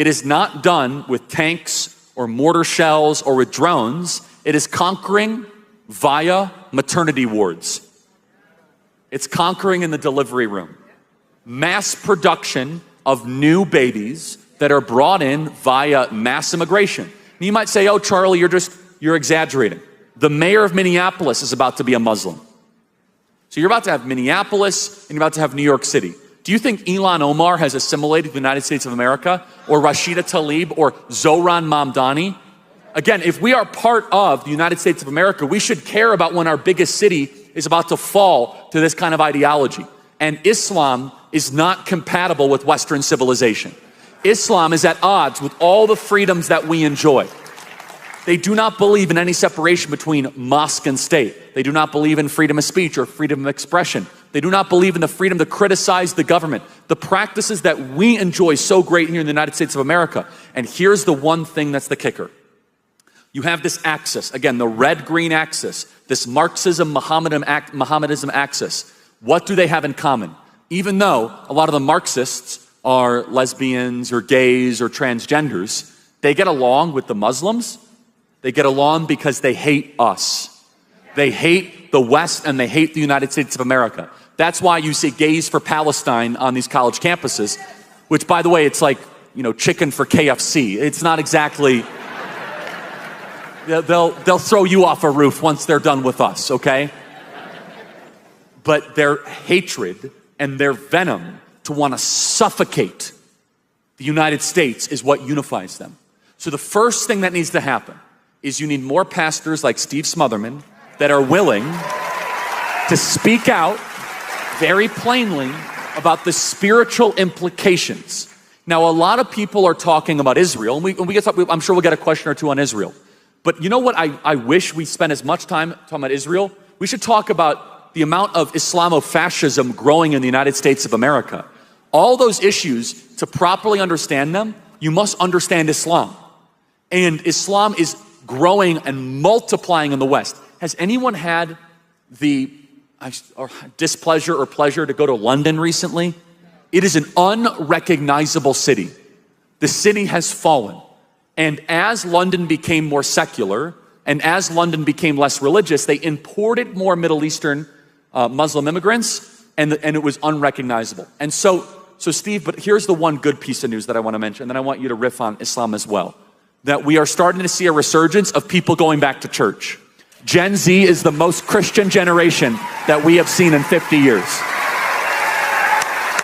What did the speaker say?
It is not done with tanks or mortar shells or with drones. It is conquering via maternity wards. It's conquering in the delivery room. Mass production of new babies that are brought in via mass immigration. And you might say, oh, Charlie, you're exaggerating. The mayor of Minneapolis is about to be a Muslim. So you're about to have Minneapolis and you're about to have New York City. Do you think Ilhan Omar has assimilated the United States of America, or Rashida Tlaib, or Zohran Mamdani? Again, if we are part of the United States of America, we should care about when our biggest city is about to fall to this kind of ideology. And Islam is not compatible with Western civilization. Islam is at odds with all the freedoms that we enjoy. They do not believe in any separation between mosque and state. They do not believe in freedom of speech or freedom of expression. They do not believe in the freedom to criticize the government. The practices that we enjoy so great here in the United States of America. And here's the one thing that's the kicker. You have this axis, again, the red-green axis, this Marxism, Mohammedanism axis. What do they have in common? Even though a lot of the Marxists are lesbians or gays or transgenders, they get along with the Muslims. They get along because they hate us. They hate the West and they hate the United States of America. That's why you see Gays for Palestine on these college campuses, which, by the way, it's like, chicken for KFC. It's not exactly... They'll throw you off a roof once they're done with us, okay? But their hatred and their venom to want to suffocate the United States is what unifies them. So the first thing that needs to happen is you need more pastors like Steve Smotherman that are willing to speak out very plainly about the spiritual implications. Now, a lot of people are talking about Israel, and I'm sure we'll get a question or two on Israel. But you know what I wish we spent as much time talking about Israel? We should talk about the amount of Islamofascism growing in the United States of America. All those issues, to properly understand them, you must understand Islam. And Islam is growing and multiplying in the West. Has anyone had the displeasure or pleasure to go to London recently? It is an unrecognizable city. The city has fallen. And as London became more secular, and as London became less religious, they imported more Middle Eastern Muslim immigrants, and it was unrecognizable. And so Steve, but here's the one good piece of news that I want to mention, and then I want you to riff on Islam as well. That we are starting to see a resurgence of people going back to church. Gen Z is the most Christian generation that we have seen in 50 years.